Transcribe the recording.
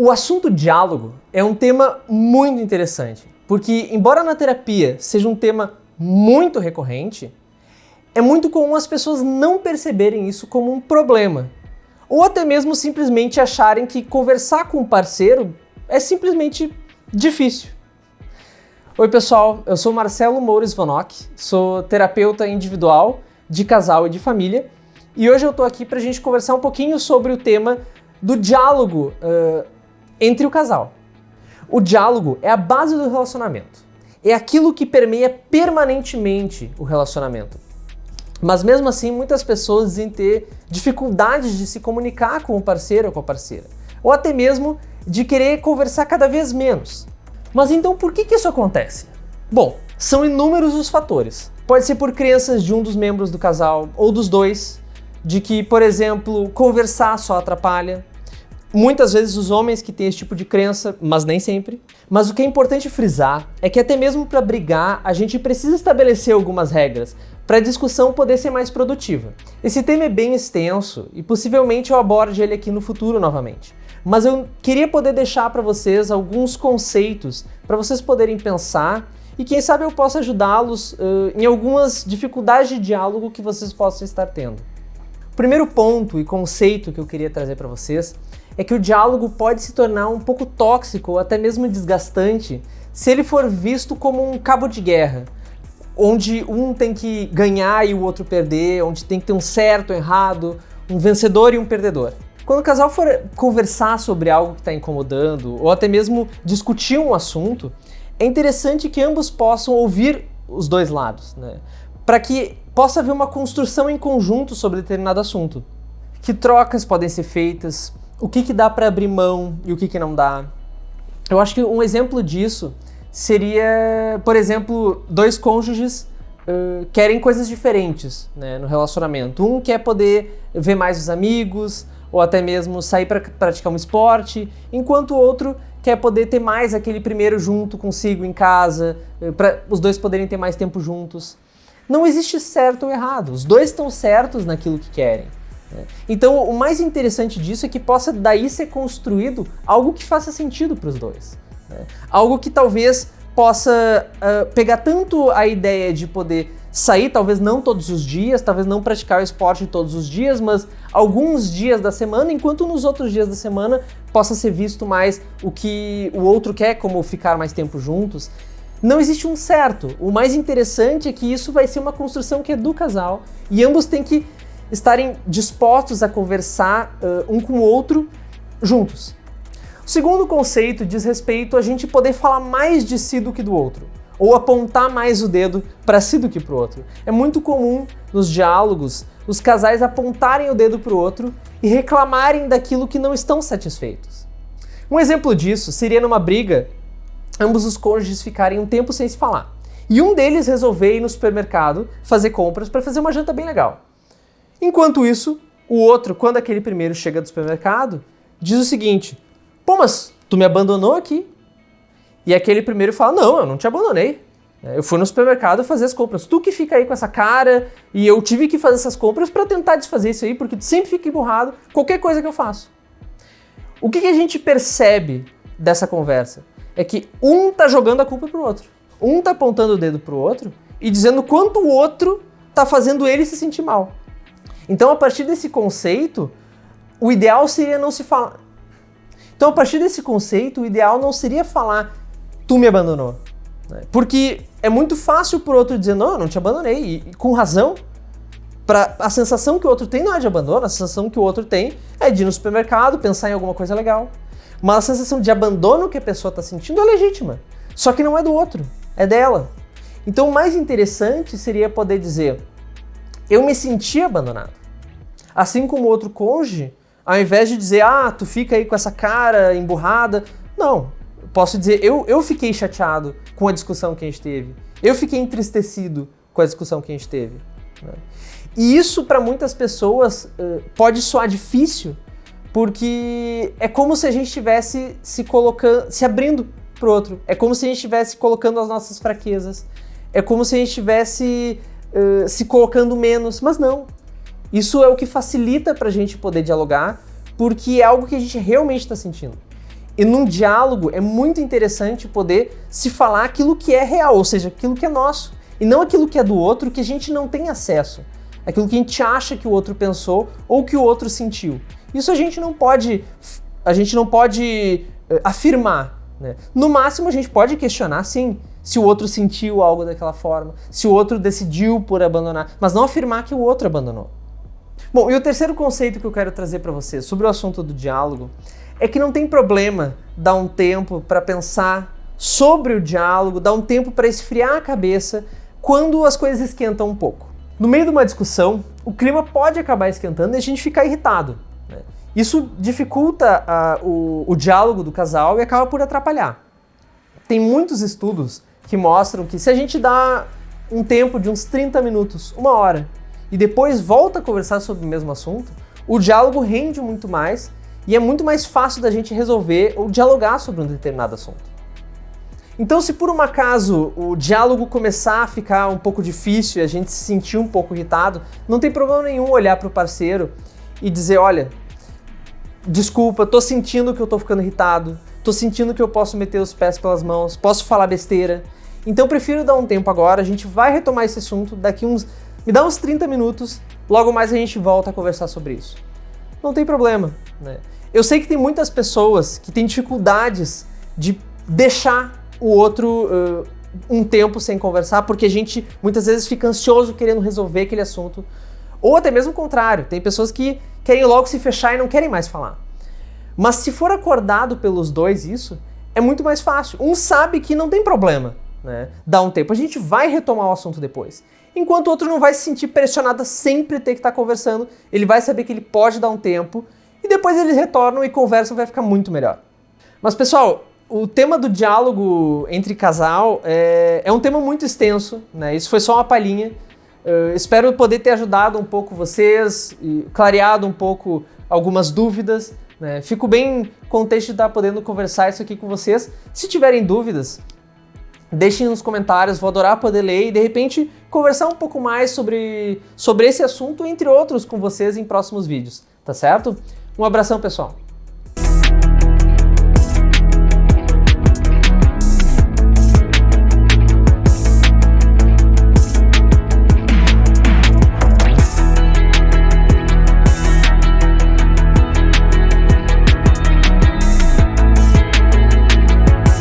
O assunto diálogo é um tema muito interessante, porque embora na terapia seja um tema muito recorrente, é muito comum as pessoas não perceberem isso como um problema, ou até mesmo simplesmente acharem que conversar com um parceiro é simplesmente difícil. Oi pessoal, eu sou Marcelo Moura Svanock, sou terapeuta individual, de casal e de família, e hoje eu tô aqui pra gente conversar um pouquinho sobre o tema do diálogo entre o casal. O diálogo é a base do relacionamento, é aquilo que permeia permanentemente o relacionamento. Mas mesmo assim, muitas pessoas dizem ter dificuldades de se comunicar com o parceiro ou com a parceira, ou até mesmo de querer conversar cada vez menos. Mas então por que isso acontece? Bom, são inúmeros os fatores. Pode ser por crenças de um dos membros do casal ou dos dois, de que, por exemplo, conversar só atrapalha. Muitas vezes os homens que têm esse tipo de crença, mas nem sempre. Mas o que é importante frisar é que até mesmo para brigar, a gente precisa estabelecer algumas regras para a discussão poder ser mais produtiva. Esse tema é bem extenso e possivelmente eu aborde ele aqui no futuro novamente. Mas eu queria poder deixar para vocês alguns conceitos para vocês poderem pensar e quem sabe eu possa ajudá-los em algumas dificuldades de diálogo que vocês possam estar tendo. O primeiro ponto e conceito que eu queria trazer para vocês é que o diálogo pode se tornar um pouco tóxico ou até mesmo desgastante se ele for visto como um cabo de guerra, onde um tem que ganhar e o outro perder, onde tem que ter um certo, um errado, um vencedor e um perdedor. Quando o casal for conversar sobre algo que está incomodando ou até mesmo discutir um assunto, é interessante que ambos possam ouvir os dois lados, né? Para que possa haver uma construção em conjunto sobre determinado assunto. Que trocas podem ser feitas, o que dá para abrir mão e o que não dá. Eu acho que um exemplo disso seria, por exemplo, dois cônjuges querem coisas diferentes, né, no relacionamento. Um quer poder ver mais os amigos, ou até mesmo sair para praticar um esporte, enquanto o outro quer poder ter mais aquele primeiro junto consigo em casa, para os dois poderem ter mais tempo juntos. Não existe certo ou errado, os dois estão certos naquilo que querem. Então o mais interessante disso é que possa daí ser construído algo que faça sentido para os dois. Algo que talvez possa pegar tanto a ideia de poder sair, talvez não todos os dias, talvez não praticar o esporte todos os dias, mas alguns dias da semana, enquanto nos outros dias da semana possa ser visto mais o que o outro quer, como ficar mais tempo juntos. Não existe um certo. O mais interessante é que isso vai ser uma construção que é do casal e ambos têm que estarem dispostos a conversar um com o outro juntos. O segundo conceito diz respeito a gente poder falar mais de si do que do outro, ou apontar mais o dedo para si do que para o outro. É muito comum nos diálogos os casais apontarem o dedo para o outro e reclamarem daquilo que não estão satisfeitos. Um exemplo disso seria numa briga, ambos os cônjuges ficarem um tempo sem se falar, e um deles resolver ir no supermercado fazer compras para fazer uma janta bem legal. Enquanto isso, o outro, quando aquele primeiro chega do supermercado, diz o seguinte: pô, mas tu me abandonou aqui? E aquele primeiro fala: não, eu não te abandonei. Eu fui no supermercado fazer as compras. Tu que fica aí com essa cara e eu tive que fazer essas compras para tentar desfazer isso aí, porque tu sempre fica emburrado qualquer coisa que eu faço. O que a gente percebe dessa conversa? É que um tá jogando a culpa pro outro. Um tá apontando o dedo pro outro e dizendo quanto o outro tá fazendo ele se sentir mal. Então, a partir desse conceito, o ideal seria não se falar. Então, a partir desse conceito, o ideal não seria falar tu me abandonou. Porque é muito fácil pro outro dizer não, eu não te abandonei. E com razão, a sensação que o outro tem não é de abandono, a sensação que o outro tem é de ir no supermercado, pensar em alguma coisa legal. Mas a sensação de abandono que a pessoa está sentindo é legítima. Só que não é do outro, é dela. Então, o mais interessante seria poder dizer: eu me senti abandonado. Assim como o outro cônjuge, ao invés de dizer, tu fica aí com essa cara emburrada, não. Posso dizer, eu fiquei chateado com a discussão que a gente teve. Eu fiquei entristecido com a discussão que a gente teve. E isso, para muitas pessoas, pode soar difícil, porque é como se a gente estivesse se abrindo pro outro. É como se a gente estivesse colocando as nossas fraquezas. É como se a gente estivesse se colocando menos, mas não. Isso é o que facilita pra gente poder dialogar, porque é algo que a gente realmente está sentindo. E num diálogo é muito interessante poder se falar aquilo que é real, ou seja, aquilo que é nosso, e não aquilo que é do outro que a gente não tem acesso, aquilo que a gente acha que o outro pensou ou que o outro sentiu. Isso a gente não pode afirmar, né? No máximo a gente pode questionar, sim, se o outro sentiu algo daquela forma, se o outro decidiu por abandonar, mas não afirmar que o outro abandonou. Bom, e o terceiro conceito que eu quero trazer para vocês sobre o assunto do diálogo é que não tem problema dar um tempo para pensar sobre o diálogo, dar um tempo para esfriar a cabeça quando as coisas esquentam um pouco. No meio de uma discussão, o clima pode acabar esquentando e a gente ficar irritado, né? Isso dificulta o diálogo do casal e acaba por atrapalhar. Tem muitos estudos que mostram que se a gente dá um tempo de uns 30 minutos, 1 hora, e depois volta a conversar sobre o mesmo assunto, o diálogo rende muito mais e é muito mais fácil da gente resolver ou dialogar sobre um determinado assunto. Então, se por um acaso o diálogo começar a ficar um pouco difícil e a gente se sentir um pouco irritado, não tem problema nenhum olhar para o parceiro e dizer, olha, desculpa, tô sentindo que eu tô ficando irritado, tô sentindo que eu posso meter os pés pelas mãos, posso falar besteira, então eu prefiro dar um tempo agora, a gente vai retomar esse assunto me dá uns 30 minutos, logo mais a gente volta a conversar sobre isso. Não tem problema, né? Eu sei que tem muitas pessoas que têm dificuldades de deixar o outro um tempo sem conversar, porque a gente muitas vezes fica ansioso querendo resolver aquele assunto, ou até mesmo o contrário, tem pessoas que querem logo se fechar e não querem mais falar. Mas se for acordado pelos dois isso, é muito mais fácil. Um sabe que não tem problema, né? Dá um tempo, a gente vai retomar o assunto depois. Enquanto o outro não vai se sentir pressionado a sempre ter que estar conversando, ele vai saber que ele pode dar um tempo, e depois eles retornam e conversam, vai ficar muito melhor. Mas pessoal, o tema do diálogo entre casal é um tema muito extenso, né? Isso foi só uma palhinha. Espero poder ter ajudado um pouco vocês, e clareado um pouco algumas dúvidas, né? Fico bem contente de estar podendo conversar isso aqui com vocês. Se tiverem dúvidas, deixem nos comentários, vou adorar poder ler e de repente conversar um pouco mais sobre esse assunto, entre outros, com vocês em próximos vídeos, tá certo? Um abração, pessoal!